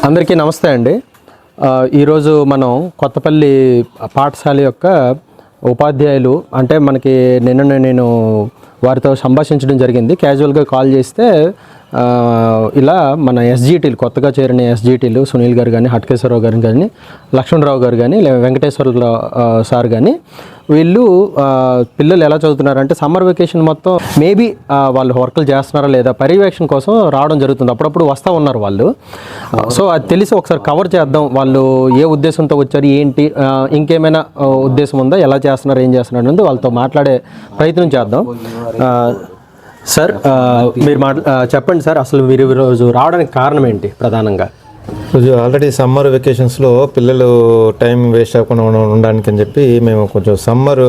అందరికీ నమస్తే అండి. ఈరోజు మనం కొత్తపల్లి పాఠశాల యొక్క ఉపాధ్యాయులు అంటే మనకి నేను వారితో సంభాషించడం జరిగింది. క్యాజువల్గా కాల్ చేస్తే ఇలా మన ఎస్జిటీలు కొత్తగా చేరిన ఎస్జిటీలు సునీల్ గారు కానీ, హట్కేశ్వరరావు గారు కానీ, లక్ష్మణరావు గారు కానీ, వెంకటేశ్వరరావు సార్ కానీ వీళ్ళు పిల్లలు ఎలా చదువుతున్నారంటే సమ్మర్ వెకేషన్ మొత్తం మేబీ వాళ్ళు వర్కులు చేస్తున్నారా లేదా పర్యవేక్షణ కోసం రావడం జరుగుతుంది. అప్పుడప్పుడు వస్తూ ఉన్నారు వాళ్ళు. సో అది తెలిసి ఒకసారి కవర్ చేద్దాం, వాళ్ళు ఏ ఉద్దేశంతో వచ్చారు, ఏంటి, ఇంకేమైనా ఉద్దేశం ఉందా, ఎలా చేస్తున్నారు, ఏం చేస్తున్నారు అనేది వాళ్ళతో మాట్లాడే ప్రయత్నం చేద్దాం. సార్ మీరు చెప్పండి సార్, అసలు మీరు ఈరోజు రావడానికి కారణం ఏంటి ప్రధానంగా? కొంచెం ఆల్రెడీ సమ్మర్ వెకేషన్స్లో పిల్లలు టైం వేస్ట్ అవ్వకుండా ఉండడానికి అని చెప్పి మేము కొంచెం సమ్మర్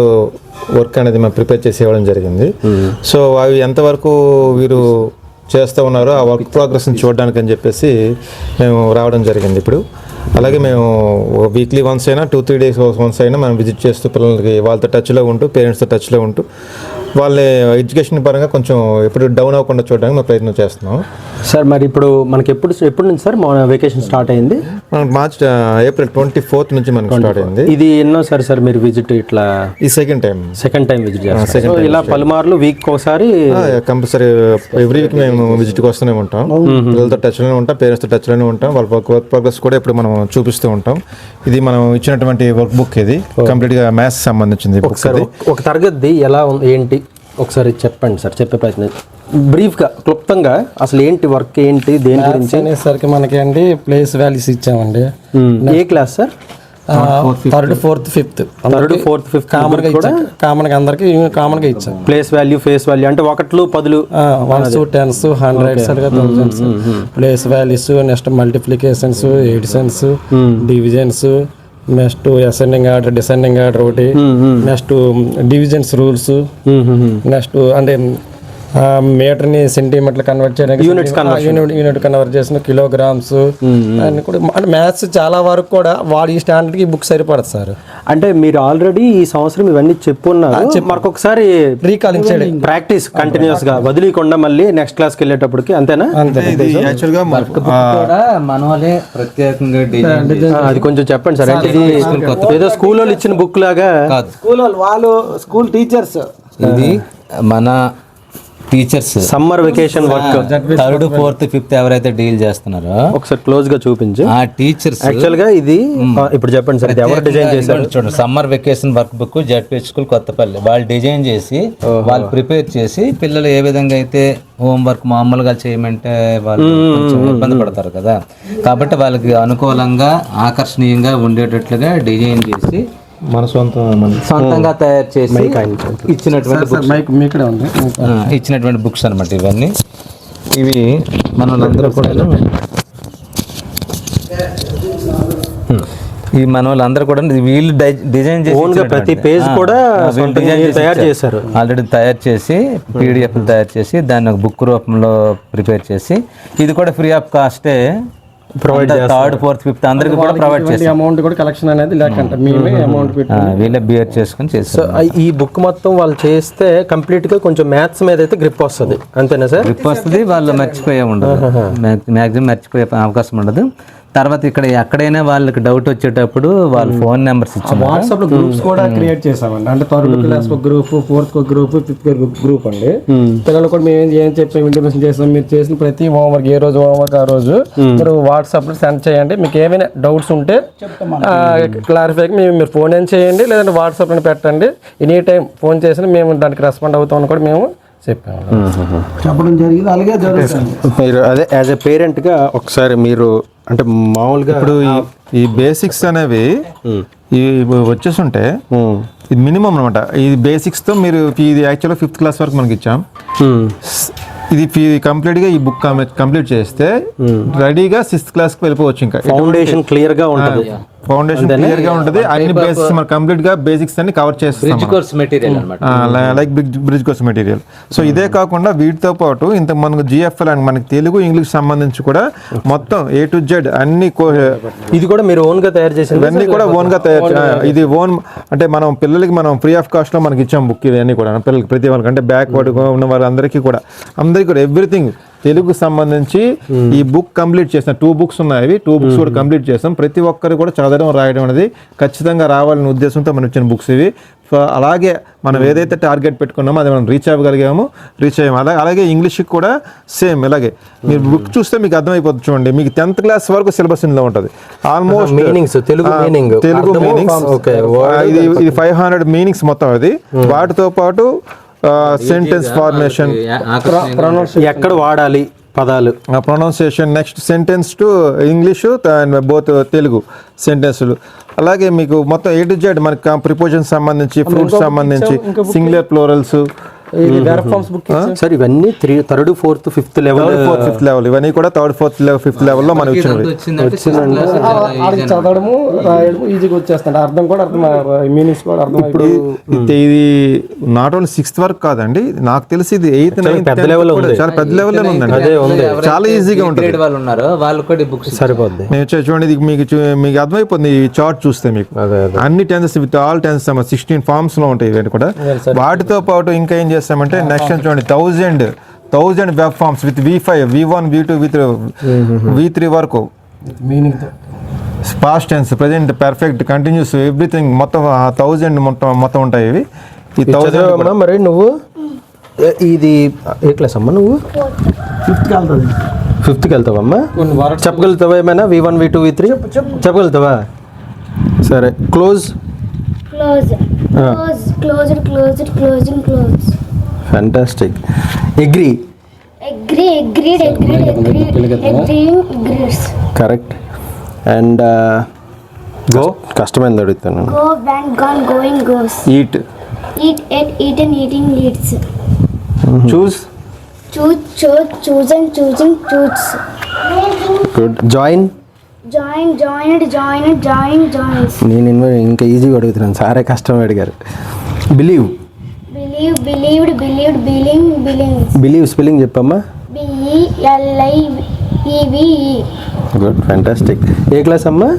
వర్క్ అనేది మేము ప్రిపేర్ చేసి ఇవ్వడం జరిగింది. సో అవి ఎంతవరకు వీరు చేస్తూ ఉన్నారో ఆ వర్క్ ప్రోగ్రెస్ని చూడడానికి అని చెప్పేసి మేము రావడం జరిగింది. ఇప్పుడు అలాగే మేము వీక్లీ వన్స్ అయినా 2-3 days వన్స్ అయినా మనం విజిట్ చేస్తూ పిల్లలకి వాళ్ళతో టచ్లో ఉంటూ పేరెంట్స్తో టచ్లో ఉంటూ వాళ్ళ ఎడ్యుకేషన్ పరంగా కొంచెం ఎప్పుడు డౌన్ అవ్వకుండా చూడడానికి మేము ప్రయత్నం చేస్తున్నాం. సార్ మరి ఇప్పుడు మనకి ఎప్పుడు నుంచి సార్ వెకేషన్ స్టార్ట్ అయింది? April 24th నుంచి మనకి స్టార్ట్ అయింది. ఇది ఎన్నో సార్ మీరు విజిట్? ఇట్లా ఈ సెకండ్ టైం విజిట్ చేస్తాం. ఇలా పలుమార్లు వీక్ ఒకసారి కంపల్సరీ ఎవ్రీ వీక్ మేము విజిట్కి వస్తూనే ఉంటాం. పిల్లలతో టచ్లోనే ఉంటాం, పేరెంట్స్తో టచ్లోనే ఉంటాం. వాళ్ళ వర్క్ ప్రోగ్రెస్ కూడా ఇప్పుడు మనం చూపిస్తూ ఉంటాం. ఇది మనం ఇచ్చినటువంటి వర్క్ బుక్, ఇది కంప్లీట్గా మ్యాథ్స్ సంబంధించింది. ఒకసారి ఒక తరగతి ఎలా ఉంది ఏంటి ఒకసారి చెప్పండి సార్, చెప్పే ప్రయత్నం బ్రీఫ్గా క్లుప్తంగా. అసలు ఏంటి వర్క్, ఏంటి, దేని గురించి అనేసరికి మనకి అండి ప్లేస్ వాల్యూస్ ఇచ్చామండి. ఏ class sir? 3rd, 4th, 5th 3rd, 4th, 5th కామన్గా ఇచ్చాం. కామన్గా అందరికి కామన్గా ఇచ్చాం. ప్లేస్ వాల్యూ, ఫేస్ వాల్యూ అంటే 1, 10, 1s, 10s, 100s, 1000s, place values, next multiplications, additions, divisions, next ascending order, descending order ఒకటి, నెక్స్ట్ డివిజన్స్ రూల్స్, నెక్స్ట్ అంటే మీటర్ని సెంటీమీటర్ కన్వర్ట్ చేయడానికి యూనిట్ కన్వర్ట్ చేసిన కిలోగ్రామ్స్ అన్ని కూడా. అంటే మ్యాథ్స్ చాలా వరకు కూడా వాడు ఈ స్టాండర్డ్కి ఈ బుక్ సరిపడదు సార్. అంటే మీరు ఆల్రెడీ ఈ సంవత్సరం ఇవన్నీ చెప్పున్నారు, మరొకసారి రీకాలింగ్ ప్రాక్టీస్ కంటిన్యూస్ గా వదిలేకుండా మళ్ళీ నెక్స్ట్ క్లాస్కి వెళ్ళేటప్పటికి. అంతేనా? మనోలే ప్రత్యేకంగా అది కొంచెం చెప్పండి సార్. అంటే ఇది ఏదో స్కూల్ వాళ్ళు ఇచ్చిన బుక్ లాగా? స్కూల్ వాళ్ళు స్కూల్ టీచర్స్, ఇది మన teachers summer vacation work 3rd, 4th, 5th ఎవరైతే డీల్ చేస్తున్నారో ఒకసారి క్లోజ్ గా చూపించు. ఆ టీచర్స్ యాక్చువల్ గా ఇది ఇప్పుడు చెప్పండి సార్, ఎవరు డిజైన్ చేశారు? చూడండి, summer vacation work book ZPH school Kothapalli వాళ్ళు డిజైన్ చేసి వాళ్ళు ప్రిపేర్ చేసి పిల్లలు ఏ విధంగా అయితే హోంవర్క్ మామూలుగా చేయమంటే వాళ్ళు కొంచెం ఇబ్బంది పడతారు కదా, కాబట్టి వాళ్ళకి అనుకూలంగా ఆకర్షణీయంగా ఉండేటట్లుగా డిజైన్ చేసి మన సొంతంగా తయారు చేసి ఇచ్చినటువంటి బుక్స్ అనమాట ఇవన్నీ. ఇవి మనలందరూ కూడా వీళ్ళు డిజైన్ చేసి ప్రతి పేజ్ కూడా తయారు చేశారు. ఆల్రెడీ తయారు చేసి పీడిఎఫ్ తయారు చేసి దాన్ని ఒక బుక్ రూపంలో ప్రిపేర్ చేసి ఇది కూడా free of కాస్టే provide 3rd, 4th, 5th అందరికి కూడా ప్రొవైడ్ చేసి అమౌంట్ కూడా కలెక్షన్ అనేది లేకుండా మేమే అమౌంట్ పెట్టి వీళ్ళే బియర్ చేసుకుని చేస్తారు. ఈ బుక్ మొత్తం వాళ్ళు చేస్తే కంప్లీట్ గా కొంచెం మ్యాథ్స్ మీద అయితే గ్రిప్ వస్తుంది. అంతేనా సార్? గ్రిప్ వస్తుంది, వాళ్ళు మర్చిపోయే ఉండదు, మ్యాక్సిమం మర్చిపోయే అవకాశం ఉండదు. తర్వాత ఇక్కడ ఎక్కడైనా వాళ్ళకి డౌట్ వచ్చేటప్పుడు వాళ్ళ ఫోన్ నెంబర్స్ ఇచ్చాము. వాట్సాప్ లో గ్రూప్స్ కూడా క్రియేట్ చేసామండి. అంటే 3rd క్లాస్ ఒక గ్రూప్, 4th ఒక గ్రూప్, 5th గ్రూప్ అండి. పిల్లలు కూడా మేము ఏం చెప్పాము, ఇంటిమేషన్ చేస్తాం, మీరు చేసిన ప్రతి హోంవర్క్ ఏ రోజు హోంవర్క్ ఆ రోజు మీరు వాట్సాప్ లో సెండ్ చేయండి. మీకు ఏమైనా డౌట్స్ ఉంటే క్లారిఫై మీరు ఫోన్ ఏం చేయండి, లేదంటే వాట్సాప్ లో పెట్టండి. ఎనీ టైం ఫోన్ చేసినా మేము దానికి రెస్పాండ్ అవుతామని కూడా మేము చెప్పడం జరిగింది. అలాగే మీరు అదే యాజ్ ఎ పేరెంట్ గా ఒకసారి మీరు అంటే మామూలుగా ఇప్పుడు ఈ బేసిక్స్ అనేవి వచ్చేస్తుంటే ఇది మినిమం అనమాట. ఈ బేసిక్స్ తో మీరు ఇది యాక్చువల్గా 5th క్లాస్ వరకు మనకి ఇచ్చాం. ఇది కంప్లీట్గా ఈ బుక్ కంప్లీట్ చేస్తే రెడీగా 6th క్లాస్కి వెళ్ళిపోవచ్చు. ఇంకా ఫౌండేషన్ క్లియర్ గా ఉంటుంది. ఫౌండేషన్ క్లియర్ గా ఉంటుంది. అన్ని బేసిక్స్ మనం కంప్లీట్ గా బేసిక్స్ అన్ని కవర్ చేస్తాం. Like bridge course material. So ఇదే కాకుండా వీటితో పాటు ఇంత మనకు జిఎఫ్ఎల్ అండ్ మనకి తెలుగు, ఇంగ్లీష్ సంబంధించి కూడా మొత్తం A to Z అన్ని ఇది కూడా మీరు ఓన్ గా తయారు చేసిన ఇవన్నీ కూడా ఓన్ గా ఇది ఓన్ అంటే మనం పిల్లలకి మనం ఫ్రీ ఆఫ్ కాస్ట్ లో మనకి ఇచ్చాం బుక్. ఇవన్నీ కూడా పిల్లలకి ప్రతి వాళ్ళకి అంటే బ్యాక్వర్డ్ ఉన్న వాళ్ళందరికీ కూడా ఎవ్రీథింగ్ తెలుగు సంబంధించి ఈ బుక్ కంప్లీట్ చేసిన 2 బుక్స్ ఉన్నాయి. 2 బుక్స్ కూడా కంప్లీట్ చేసాం. ప్రతి ఒక్కరు కూడా చదవడం రాయడం అనేది ఖచ్చితంగా రావాలనే ఉద్దేశంతో మనం ఇచ్చిన బుక్స్ ఇవి. సో అలాగే మనం ఏదైతే టార్గెట్ పెట్టుకున్నామో అది మనం రీచ్ అవ్వగలిగాము, రీచ్ అయ్యాము. అలాగే ఇంగ్లీష్కి కూడా సేమ్ ఇలాగే. మీరు బుక్ చూస్తే మీకు అర్థమైపోతుంది. చూడండి, మీకు 10th క్లాస్ వరకు సిలబస్ ఇందులో ఉంటుంది. ఆల్మోస్ట్ మీనింగ్స్, తెలుగు మీనింగ్స్, ఇది 500 మీనింగ్స్ మొత్తం. అది వాటితో పాటు సెంటెన్స్ ఫార్మేషన్, ఎక్కడ వాడాలి పదాలు, pronunciation, next sentence to English both Telugu సెంటెన్స్లు. అలాగే మీకు మొత్తం A to Z మనకి ప్రిపోజిషన్ సంబంధించి, ఫ్రూట్స్ సంబంధించి, సింగులర్ ప్లూరల్స్, సార్ ఇవన్నీ 3rd, 4th, 5th level, 4th, 5th level. ఇవన్నీ కూడా 3rd, 4th, 5th లెవెల్లో మనం ఇచ్చినవి. వాళ్ళకి చదవడము రాయడము ఈజీగా వచ్చేస్తుంది. అర్థం కూడా అర్థం, మీనింగ్స్ కూడా అర్థం. ఇప్పుడు ఇది నాట్ ఓన్లీ 6th వరకు కాదండి, నాకు తెలిసి ఇది 8th, 9th, పెద్ద లెవెల్ చాలా పెద్ద లెవెల్లో ఉందండి. చాలా ఈజీగా ఉంటుంది. వాళ్ళు ఉన్నారు వాళ్ళు కూడా బుక్స్ సరిపోద్ది. నేను చూడండి, ఇది మీకు అర్థమైపోతుంది ఈ చార్ట్ చూస్తే. మీకు అన్ని tenses with all tenses 16 forms లో ఉంటాయి ఇవన్నీ కూడా. వాటితో పాటు ఇంకా ఏం చేస్తామంటే నెక్స్ట్ చూడండి 1000 web forms with V5, V1, V2, V3 వరకు. Meaning past tense, present, perfect, continuous, everything మొత్తం 1000 మొత్తం ఉంటాయి ఇవి. ఈ 1000 మరి నువ్వు ఇది ఏ క్లాస్ అమ్మా? నువ్వు 5th వెళ్తావమ్మా? చెప్పగలుగుతావా ఏమైనా? V1, V2, V3 చెప్పగలుగుతావా? సరే. Close, fantastic. Agree, correct. And go, కష్టమైంది అడుగుతాను. ఈట్, చూస్, గుడ్. జాయిన్, నేను ఇంకా ఈజీగా అడుగుతున్నాను, సారే కష్టం అడిగారు. బిలీవ్, బిలీవ్ స్పెల్లింగ్ చెప్పమ్మా. Good, fantastic. ఏ క్లాస్ అమ్మా?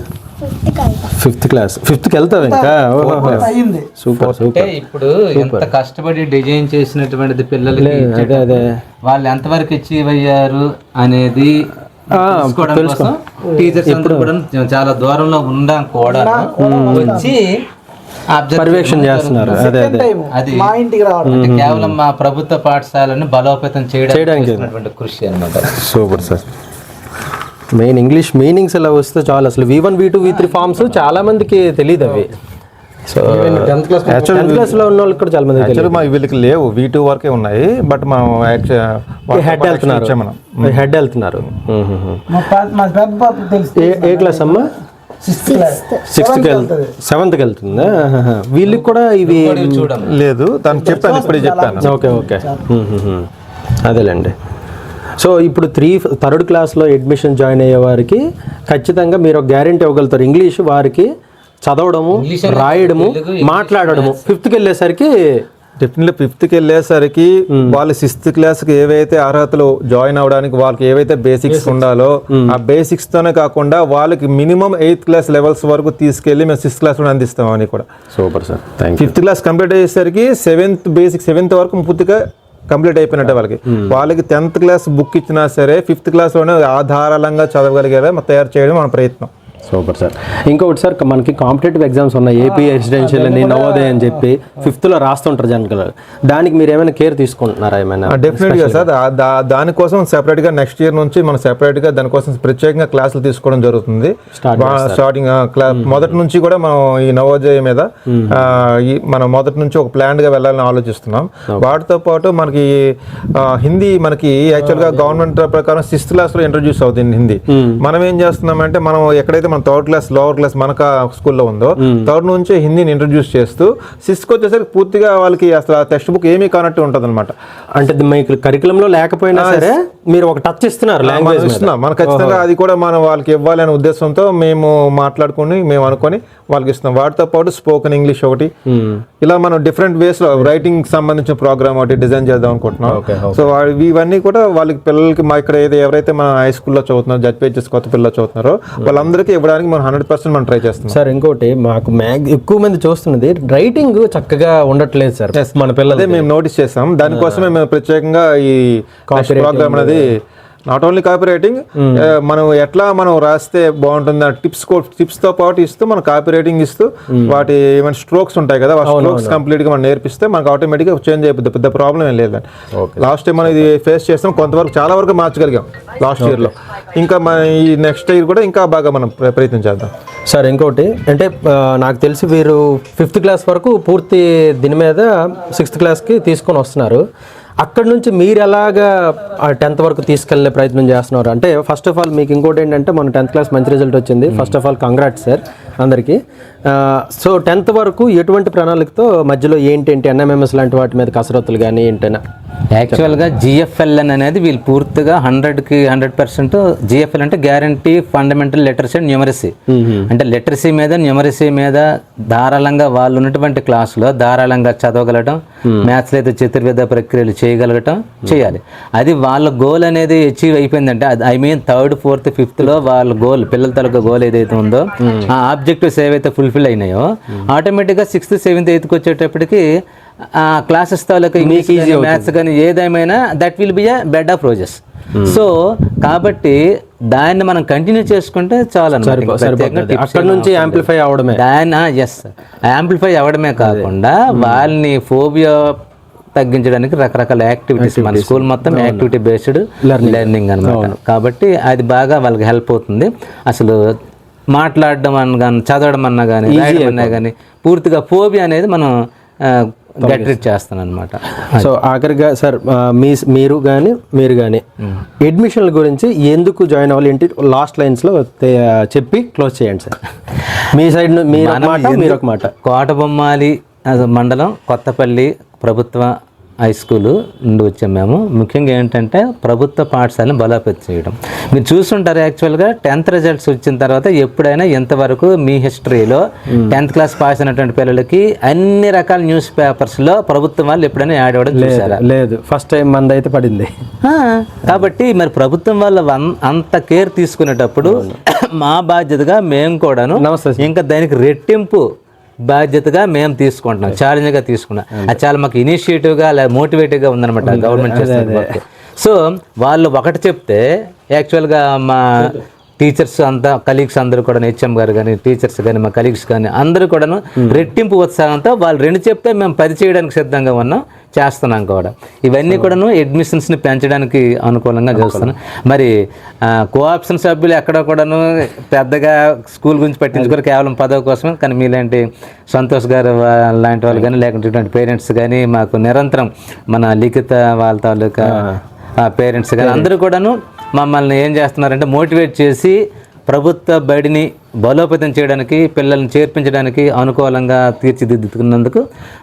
5th class. 5th వెళ్తావు ఇంకా? Super super. ఇప్పుడు ఎంత కష్టపడి డిజైన్ చేసినటువంటిది పిల్లలకి అదే వాళ్ళు ఎంతవరకు అచీవ్ అయ్యారు అనేది తెలుసుకోవడం టీచర్స్ అందరూ కూడా చాలా దూరంలో ఉండం కూడా వచ్చి పర్యవేక్షణ చేస్తున్నారు. అదే అది కేవలం మా ప్రభుత్వ పాఠశాలను బలోపేతం చేయడానికి కృషి అన్నమాట. Super sir. Main English meanings ఎలా వస్తే చాలు. అసలు V1, V2, V3 ఫార్మ్స్ చాలా మందికి తెలియదు అవి. సో 10th క్లాస్లో ఉన్న వాళ్ళకి కూడా చాలా మంది యాక్చువల్లీ మా వీళ్ళకి లేవు, V2 వరకే ఉన్నాయి. బట్ మనం హెడ్ వెళ్తున్నారు. ఏ క్లాస్ అమ్మా? 7th వెళ్తుందా? వీళ్ళకి కూడా ఇవి లేదు, తను చెప్పాను, ఇప్పుడే చెప్పాను. ఓకే. అదేలేండి. సో ఇప్పుడు 3rd క్లాస్లో అడ్మిషన్ జాయిన్ అయ్యే వారికి ఖచ్చితంగా మీరు ఒక గ్యారెంటీ ఇవ్వగలుగుతారు. ఇంగ్లీష్ వారికి చదవడము, రాయడము, మాట్లాడడము 5th వెళ్ళేసరికి డెఫినెట్లీ 5th వెళ్ళేసరికి వాళ్ళు 6th క్లాస్కి ఏవైతే అర్హతలు జాయిన్ అవడానికి వాళ్ళకి ఏవైతే బేసిక్స్ ఉండాలో ఆ బేసిక్స్ తోనే కాకుండా వాళ్ళకి మినిమం 8th క్లాస్ లెవెల్స్ వరకు తీసుకెళ్లి మేము 6th క్లాస్ లో అందిస్తాం అని కూడా. Super sir. 5th class complete అయ్యేసరికి 7th వరకు పూర్తిగా కంప్లీట్ అయిపోయినట్టే వాళ్ళకి 10th క్లాస్ బుక్ ఇచ్చినా సరే 5th క్లాస్లోనే ఆధారంగా చదవగలిగేలా తయారు చేయడం మన ప్రయత్నం. Super sir. ఇంకొకటి సార్, మనకి కాంపిటేటివ్ ఎగ్జామ్స్ ఉన్నాయి, ఏపీ రెసిడెన్షియల్ అని, నవోదయ అని చెప్పి 5th రాస్తుంటారు జనరల్గా. దానికి మీరు ఏమైనా కేర్ తీసుకుంటున్నారా ఏమైనా? డెఫినెట్గా సార్, దానికోసం సెపరేట్గా నెక్స్ట్ ఇయర్ నుంచి మనం సెపరేట్గా దానికోసం ప్రత్యేకంగా క్లాసులు తీసుకోవడం జరుగుతుంది. స్టార్టింగ్ మొదటి నుంచి కూడా మనం ఈ నవోదయ మీద మనం మొదటి నుంచి ఒక ప్లాన్గా వెళ్ళాలని ఆలోచిస్తున్నాం. వాటితో పాటు మనకి హిందీ మనకి యాక్చువల్గా గవర్నమెంట్ ప్రకారం 6th క్లాస్లో ఇంట్రడ్యూస్ అవుతుంది హిందీ. మనం ఏం చేస్తున్నామంటే మనం ఎక్కడైతే మన 3rd క్లాస్, లోవర్ క్లాస్ మనకు స్కూల్లో ఉందో 3rd నుంచి హిందీని ఇంట్రడ్యూస్ చేస్తూ 6th వచ్చేసరికి పూర్తిగా వాళ్ళకి అసలు టెక్స్ట్ బుక్ ఏమీ కానట్టు ఉంటుంది అనమాట. అంటే మీకు కరికులంలో లేకపోయినా సరే మీరు ఒక టచ్ ఇస్తున్నారు, లాంగ్వేజ్ ఇస్తున్నాం. మనం ఖచ్చితంగా అది కూడా మనం వాళ్ళకి ఇవ్వాలి అనే ఉద్దేశంతో మేము మాట్లాడుకుని మేము అనుకొని వాళ్ళకి ఇస్తున్నాం. వాటితో పాటు స్పోకెన్ ఇంగ్లీష్ ఒకటి, ఇలా మనం డిఫరెంట్ వేస్ లో రైటింగ్ సంబంధించిన ప్రోగ్రామ్ ఒకటి డిజైన్ చేద్దాం అనుకుంటున్నాం. సో ఇవన్నీ కూడా వాళ్ళకి పిల్లలకి మా ఇక్కడ ఎవరైతే మన హై స్కూల్లో చదువుతున్నారో, జడ్పీహెచ్ఎస్ కొత్త పిల్లలు చదువుతున్నారో వాళ్ళందరికీ ఇవ్వడానికి మనం 100% మనం ట్రై చేస్తున్నాం. సార్ ఇంకోటి మాకు ఎక్కువ మంది చూస్తున్నది రైటింగ్ చక్కగా ఉండట్లేదు సార్ మన పిల్లలు. అదే మేము నోటీస్ చేస్తాం, దానికోసమే మేము ప్రత్యేకంగా ఈ ప్రోగ్రామ్ అనేది నాట్ ఓన్లీ కాపీ రైటింగ్, మనం ఎట్లా మనం రాస్తే బాగుంటుంది టిప్స్తో పాటు ఇస్తూ మనం కాపీ రైటింగ్ ఇస్తూ వాటి ఏమైనా స్ట్రోక్స్ ఉంటాయి కదా, ఆ స్ట్రోక్స్ కంప్లీట్గా మనం నేర్పిస్తే మనకు ఆటోమేటిక్గా చేంజ్ అయిపోతుంది, పెద్ద ప్రాబ్లం ఏం లేదండి. లాస్ట్ టైం మనం ఇది ఫేస్ చేస్తాం, కొంతవరకు చాలా వరకు మార్చగలిగాం లాస్ట్ ఇయర్లో. ఇంకా మన ఈ నెక్స్ట్ ఇయర్ కూడా ఇంకా బాగా మనం ప్రయత్నం చేద్దాం. సార్ ఇంకోటి అంటే నాకు తెలిసి వీరు 5th క్లాస్ వరకు పూర్తి దీని మీద 6th క్లాస్కి తీసుకొని వస్తున్నారు. అక్కడ నుంచి మీరు ఎలాగా 10th వరకు తీసుకెళ్లే ప్రయత్నం చేస్తున్నారు అంటే ఫస్ట్ ఆఫ్ ఆల్ మీకు ఇంకోటి ఏంటంటే మన 10th క్లాస్ మంచి రిజల్ట్ వచ్చింది. First of all congrats sir అందరికీ. సో 10th వరకు ఎటువంటి ప్రణాళికతో మధ్యలో ఏంటేంటి ఎన్ఎంఎంఎస్ లాంటి వాటి మీద కసరత్తులు కానీ ఏంటైనా? యాక్చువల్గా జిఎఫ్ఎల్ఎన్ అనేది వీళ్ళు పూర్తిగా 100కి 100% జిఎఫ్ఎల్ అంటే guarantee fundamental literacy and numeracy. అంటే లిటరసీ మీద న్యూమరసీ మీద ధారాళంగా వాళ్ళు ఉన్నటువంటి క్లాసులో ధారాళంగా చదవగలటం, మ్యాథ్స్లో అయితే చతుర్విధ ప్రక్రియలు చేయగలగటం చేయాలి. అది వాళ్ళ గోల్ అనేది అచీవ్ అయిపోయిందంటే ఐ మీన్ 3rd, 4th, 5thలో వాళ్ళ గోల్, పిల్లల తలక గోల్ ఏదైతే ఉందో ఆ ఆబ్జెక్టివ్స్ ఏవైతే ఫుల్ఫిల్ అయినాయో ఆటోమేటిక్గా 6th, 7th, 8th వచ్చేటప్పటికి ఆ క్లాసెస్ తాలూకా ఇంగ్లీష్ మ్యాథ్స్ కానీ ఏదేమైనా that will be a bed of roses. So కాబట్టి దాన్ని మనం కంటిన్యూ చేసుకుంటే చాలా అక్కడ నుంచి యాంప్లిఫై అవడమే, దాన్ని యాంప్లిఫై అవ్వడమే కాకుండా వాళ్ళని ఫోబియా తగ్గించడానికి రకరకాల యాక్టివిటీస్, మన స్కూల్ మొత్తం యాక్టివిటీ బేస్డ్ లెర్నింగ్ అనమాట. కాబట్టి అది బాగా వాళ్ళకి హెల్ప్ అవుతుంది. అసలు మాట్లాడడం అన్న కానీ చదవడం అన్నా కానీ రాయడం అన్నా కానీ పూర్తిగా ఫోబియా అనేది మనం గెట్ రీడ్ చేస్తాను అనమాట. సో ఆఖరిగా సార్ మీరు కానీ అడ్మిషన్ల గురించి ఎందుకు జాయిన్ అవ్వాలి ఏంటి లాస్ట్ లైన్స్లో చెప్పి క్లోజ్ చేయండి సార్. మీ సైడ్ మీరు ఒక మాట. కోటబొమ్మాలి మండలం కొత్తపల్లి ప్రభుత్వ హై స్కూలు నుండి వచ్చాం మేము. ముఖ్యంగా ఏంటంటే ప్రభుత్వ పాఠశాలను బలోపేతం చేయడం. మీరు చూస్తుంటారు యాక్చువల్గా 10th రిజల్ట్స్ వచ్చిన తర్వాత ఎప్పుడైనా ఎంతవరకు మీ హిస్టరీలో 10th క్లాస్ పాస్ అయినటువంటి పిల్లలకి అన్ని రకాల న్యూస్ పేపర్స్లో ప్రభుత్వం వాళ్ళు ఎప్పుడైనా యాడ్ అవ్వడం చూసారా? లేదు, ఫస్ట్ టైం మంది అయితే పడింది. కాబట్టి మరి ప్రభుత్వం వాళ్ళు అంత కేర్ తీసుకునేటప్పుడు మా బాధ్యతగా మేము కూడాను ఇంకా దానికి రెట్టింపు బాధ్యతగా మేము తీసుకుంటున్నాం, ఛాలెంజ్గా తీసుకున్నాం. అది చాలా మాకు ఇనిషియేటివ్గా లేదా మోటివేటివ్గా ఉందన్నమాట గవర్నమెంట్ చేస్తున్న. సో వాళ్ళు ఒకటి చెప్తే యాక్చువల్గా మా టీచర్స్ అంతా కలీగ్స్ అందరూ కూడా హెచ్ఎం గారు కానీ టీచర్స్ కానీ మా కలీగ్స్ కానీ అందరూ కూడాను రెట్టింపు ఉత్సాహంతో వాళ్ళు 2 చెప్తే మేము 10 చేయడానికి సిద్ధంగా ఉన్నాం, చేస్తున్నాం కూడా. ఇవన్నీ కూడాను అడ్మిషన్స్ని పెంచడానికి అనుకూలంగా చేస్తున్నాం. మరి కోఆప్షన్ సభ్యులు ఎక్కడ కూడాను పెద్దగా స్కూల్ గురించి పట్టించుకోరు, కేవలం పదవి కోసమే. కానీ మీలాంటి సంతోష్ గారు లాంటి వాళ్ళు కానీ లేకుంటే పేరెంట్స్ కానీ మాకు నిరంతరం మన లిఖిత వాళ్ళ తాలూకా పేరెంట్స్ కానీ అందరూ కూడాను మమ్మల్ని ఏం చేస్తున్నారంటే మోటివేట్ చేసి ప్రభుత్వ బడిని బలోపేతం చేయడానికి, పిల్లల్ని చేర్పించడానికి అనుకూలంగా తీర్చిదిద్దుకున్నందుకు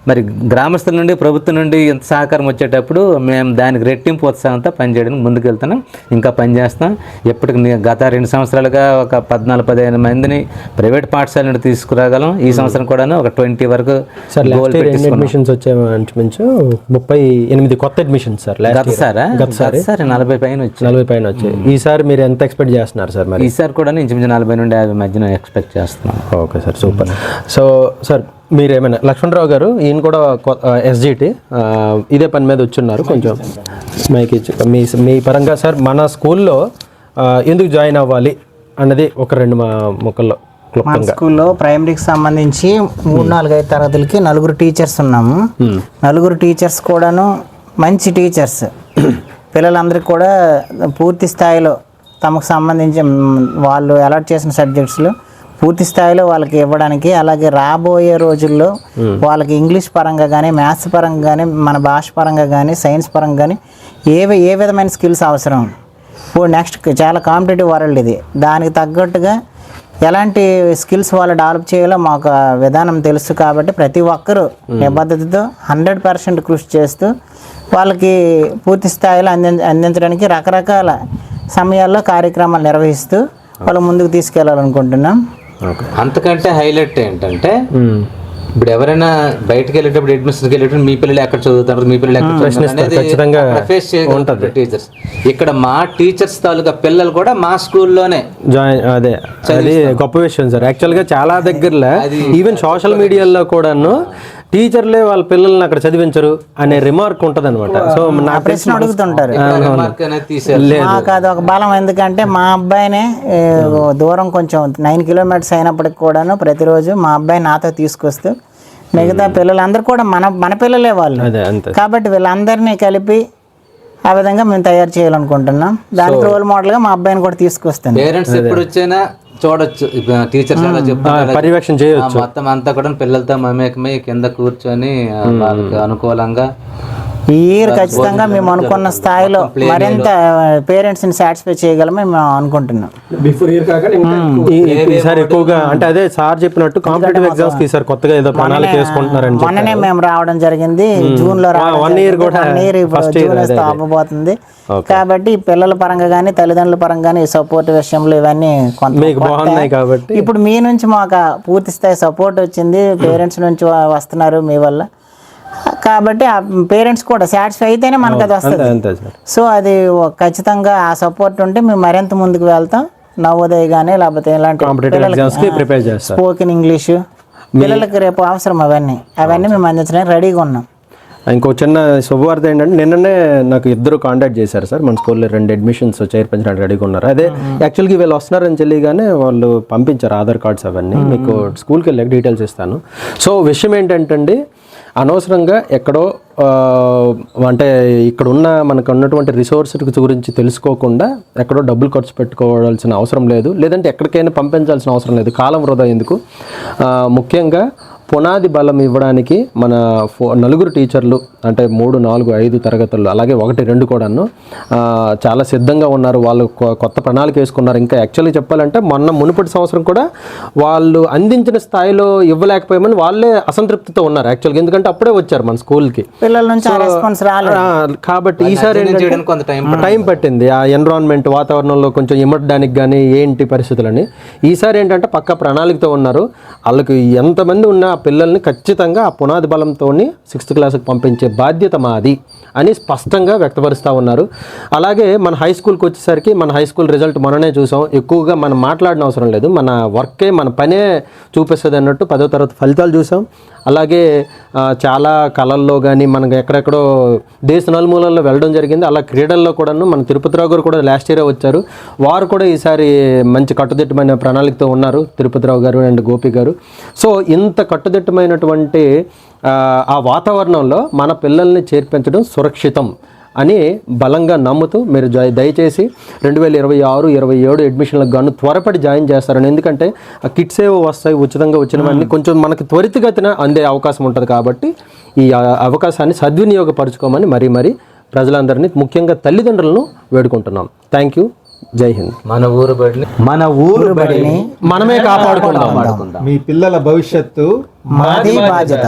మరి గ్రామస్తుల నుండి ప్రభుత్వం నుండి ఇంత సహకారం వచ్చేటప్పుడు మేము దానికి రెట్టింపు ఉత్సాహంతో పనిచేయడానికి ముందుకు వెళ్తున్నాం, ఇంకా పనిచేస్తాం. ఎప్పటికి గత 2 సంవత్సరాలుగా ఒక 14-15 మందిని ప్రైవేట్ పాఠశాల నుండి తీసుకురాగలం. ఈ సంవత్సరం కూడా ఒక 20 వరకు అడ్మిషన్స్ వచ్చాయి. 38 కొత్త అడ్మిషన్స్ సార్. గతసారి 40 పైన వచ్చాయి. ఈసారి మీరు ఎంత ఎక్స్పెక్ట్ చేస్తున్నారు సార్? మరి ఈసారి కూడా ఇంచుమించు 40 నుండి 50 మధ్యన ఎక్స్పెక్ట్ చేస్తున్నాం. Okay sir, super. So sir మీరేమైనా లక్ష్మణరావు గారు ఈయన కూడా ఎస్జిటి ఇదే పని మీద వచ్చున్నారు. కొంచెం మైక్ ఇచ్చి మీ పరంగా సార్ మన స్కూల్లో ఎందుకు జాయిన్ అవ్వాలి అన్నది ఒక 2 ముక్కల్లో. మా స్కూల్లో ప్రైమరీకి సంబంధించి 3-4-5 తరగతులకి 4 టీచర్స్ ఉన్నాము. 4 టీచర్స్ కూడాను మంచి టీచర్స్. పిల్లలందరికీ కూడా పూర్తి స్థాయిలో తమకు సంబంధించి వాళ్ళు అలాట్ చేసిన సబ్జెక్ట్స్లో పూర్తి స్థాయిలో వాళ్ళకి ఇవ్వడానికి, అలాగే రాబోయే రోజుల్లో వాళ్ళకి ఇంగ్లీష్ పరంగా కానీ మ్యాథ్స్ పరంగా కానీ మన భాష పరంగా కానీ సైన్స్ పరంగా కానీ ఏ విధమైన స్కిల్స్ అవసరం. ఇప్పుడు నెక్స్ట్ చాలా కాంపిటేటివ్ వరల్డ్ ఇది. దానికి తగ్గట్టుగా ఎలాంటి స్కిల్స్ వాళ్ళు డెవలప్ చేయాలో మాకు విధానం తెలుసు. కాబట్టి ప్రతి ఒక్కరూ నిబద్ధతతో 100% కృషి చేస్తూ వాళ్ళకి పూర్తి స్థాయిలో అందించడానికి రకరకాల సమయాల్లో కార్యక్రమాలు నిర్వహిస్తూ వాళ్ళు ముందుకు తీసుకెళ్లాలనుకుంటున్నాం. అంతకంటే హైలైట్ ఏంటంటే ఇప్పుడు ఎవరైనా బయటకు వెళ్ళేటప్పుడు అడ్మిషన్కి వెళ్ళేటప్పుడు మీ పిల్లలు ఎక్కడ చదువుతారు, మీ పిల్లలు ఎక్కడ చదువుతారు ఖచ్చితంగా ఫేస్ చేయగలుగుతారు టీచర్స్. ఇక్కడ మా టీచర్స్ తాలూకా పిల్లలు కూడా మా స్కూల్లోనే జాయిన్ అది గొప్ప విషయం సార్. యాక్చువల్గా చాలా దగ్గరలో ఈవెన్ సోషల్ మీడియాలో కూడాను టీచర్లే వాళ్ళ పిల్లల్ని అక్కడ చదివించరు అనే రిమార్క్ ఉంటుంది అనమాట. సో నా ప్రశ్న అడుగుతుంటారు. రిమార్క్ అనేది తీసేయాలి. మాకు అది ఒక బలం, ఎందుకంటే మా అబ్బాయినే దూరం కొంచెం 9 కిలోమీటర్స్ అయినప్పటికి కూడాను ప్రతిరోజు మా అబ్బాయి నాతో తీసుకొస్తూ మిగతా పిల్లలందరూ కూడా మన పిల్లలే వాళ్ళు. అదే అంతే. కాబట్టి వీళ్ళందరినీ కలిపి ఆ విధంగా మేము తయారు చేయాలనుకుంటున్నాం. దానికి రోల్ మోడల్గా మా అబ్బాయిని కూడా తీసుకొస్తాను. పేరెంట్స్ ఎప్పుడు వచ్చినా చూడొచ్చు, టీచర్స్ ఎలా చెప్తారు పర్యవేక్షణ చేయొచ్చు. మొత్తం అంతా కూడా పిల్లలతో మమేకమై కింద కూర్చొని వాళ్ళకి అనుకూలంగా ఈ ఇయర్ ఖచ్చితంగా మేము అనుకున్న స్థాయిలో మరింత పేరెంట్స్ని సాటిస్ఫై చేయగలమని మేము అనుకుంటున్నాం. బిఫోర్ ఇయర్ కాకుండా ఈసారి ఎక్కువగా అంటే అదే సార్ చెప్పినట్టు కాంపిటేటివ్ ఎగ్జామ్స్ కి ఈసారి కొత్తగా ఏదో ప్రణాళిక వేసుకుంటున్నారని మొన్ననే మేము రావడం జరిగింది, జూన్ లో రావడం. 1 year కూడా 1 year ఇప్పుడు జూన్ వస్తే అవ్వబోతుంది. కాబట్టి పిల్లల పరంగా కానీ తల్లిదండ్రుల పరంగా కానీ సపోర్ట్ విషయంలో ఇవన్నీ కొంత మీకు బాగున్నాయి కాబట్టి ఇప్పుడు మీ నుంచి మాకు పూర్తి స్థాయి సపోర్ట్ వచ్చింది, పేరెంట్స్ నుంచి వస్తున్నారు మీ వల్ల. కాబట్టి ఆ పేరెంట్స్ కూడా సాటిస్ఫై అయితేనే మనకు అది వస్తుంది. అంతే సార్. సో అది ఖచ్చితంగా ఆ సపోర్ట్ ఉంటే మేము మరింత ముందుకు వెళ్తాం. నవోదయ కానీ లేకపోతే ఇలాంటి కాంపిటేటివ్ ఎగ్జామ్స్ కి ప్రిపేర్ చేస్తారు. స్పోకెన్ ఇంగ్లీషు పిల్లలకి రేపు అవసరం, అవన్నీ మేము అందించడానికి రెడీగా ఉన్నాం. ఇంకో చిన్న శుభవార్త ఏంటంటే నిన్ననే నాకు 2 కాంటాక్ట్ చేశారు సార్. మన స్కూల్లో 2 అడ్మిషన్స్ చేర్పించడానికి రెడీగా ఉన్నారు. అదే యాక్చువల్గా వీళ్ళు వస్తున్నారని తెలియగానే వాళ్ళు పంపించారు ఆధార్ కార్డ్స్ అవన్నీ. మీకు స్కూల్కి వెళ్ళాక డీటెయిల్స్ ఇస్తాను. సో విషయం ఏంటంటే అనవసరంగా ఎక్కడో అంటే ఇక్కడ ఉన్న మనకు ఉన్నటువంటి రిసోర్స్ గురించి తెలుసుకోకుండా ఎక్కడో డబ్బులు ఖర్చు పెట్టుకోవాల్సిన అవసరం లేదు, లేదంటే ఎక్కడికైనా పంపించాల్సిన అవసరం లేదు. కాలం వృధా ఎందుకు. ముఖ్యంగా పునాది బలం ఇవ్వడానికి మన 4 టీచర్లు అంటే 3, 4, 5 తరగతుల్లో అలాగే 1, 2 కూడాను చాలా సిద్ధంగా ఉన్నారు. వాళ్ళు కొత్త ప్రణాళిక వేసుకున్నారు. ఇంకా యాక్చువల్లీ చెప్పాలంటే మునుపటి సంవత్సరం కూడా వాళ్ళు అందించిన స్థాయిలో ఇవ్వలేకపోయామని వాళ్ళే అసంతృప్తితో ఉన్నారు యాక్చువల్గా. ఎందుకంటే అప్పుడే వచ్చారు మన స్కూల్కి, పిల్లల నుంచి రెస్పాన్స్ రాలేదు. కాబట్టి ఈసారి టైం పట్టింది. ఆ ఎన్విరాన్మెంట్ వాతావరణంలో కొంచెం ఇమ్మడానికి కానీ ఏంటి పరిస్థితులని. ఈసారి ఏంటంటే పక్కా ప్రణాళికతో ఉన్నారు. వాళ్ళకి ఎంతమంది ఉన్నా పిల్లల్ని ఖచ్చితంగా ఆ పునాది బలంతో 6th క్లాస్కి పంపించే బాధ్యత మాది అని స్పష్టంగా వ్యక్తపరుస్తూ ఉన్నారు. అలాగే మన హై స్కూల్కి వచ్చేసరికి మన హై స్కూల్ రిజల్ట్ మననే చూసాం. ఎక్కువగా మనం మాట్లాడిన అవసరం లేదు, మన వర్కే మన పనే చూపిస్తుంది అన్నట్టు 10వ తరగతి ఫలితాలు చూసాం. అలాగే చాలా కళల్లో కానీ మనకు ఎక్కడెక్కడో దేశ నలుమూలల్లో వెళ్ళడం జరిగింది. అలా క్రీడల్లో కూడాను మన తిరుపతిరావు గారు కూడా లాస్ట్ ఇయరే వచ్చారు. వారు కూడా ఈసారి మంచి కట్టుదిట్టమైన ప్రణాళికతో ఉన్నారు, తిరుపతిరావు గారు అండ్ గోపి గారు. సో ఇంత కట్టుదిట్టమైనటువంటి ఆ వాతావరణంలో మన పిల్లల్ని చేర్పించడం సురక్షితం అని బలంగా నమ్ముతూ మీరు దయచేసి 2026, 27 అడ్మిషన్లకు గాను త్వరపడి జాయిన్ చేస్తారని. ఎందుకంటే ఆ కిట్స్ ఏవో వస్తాయి ఉచితంగా వచ్చినవన్నీ కొంచెం మనకి త్వరితగతిన అందే అవకాశం ఉంటుంది. కాబట్టి ఈ అవకాశాన్ని సద్వినియోగపరచుకోమని మరీ ప్రజలందరినీ ముఖ్యంగా తల్లిదండ్రులను వేడుకుంటున్నాం. Thank you. జై హింద్. మన ఊరు బడిని మనమే కాపాడుకుందాం. మీ పిల్లల భవిష్యత్తు మాది బాధ్యత.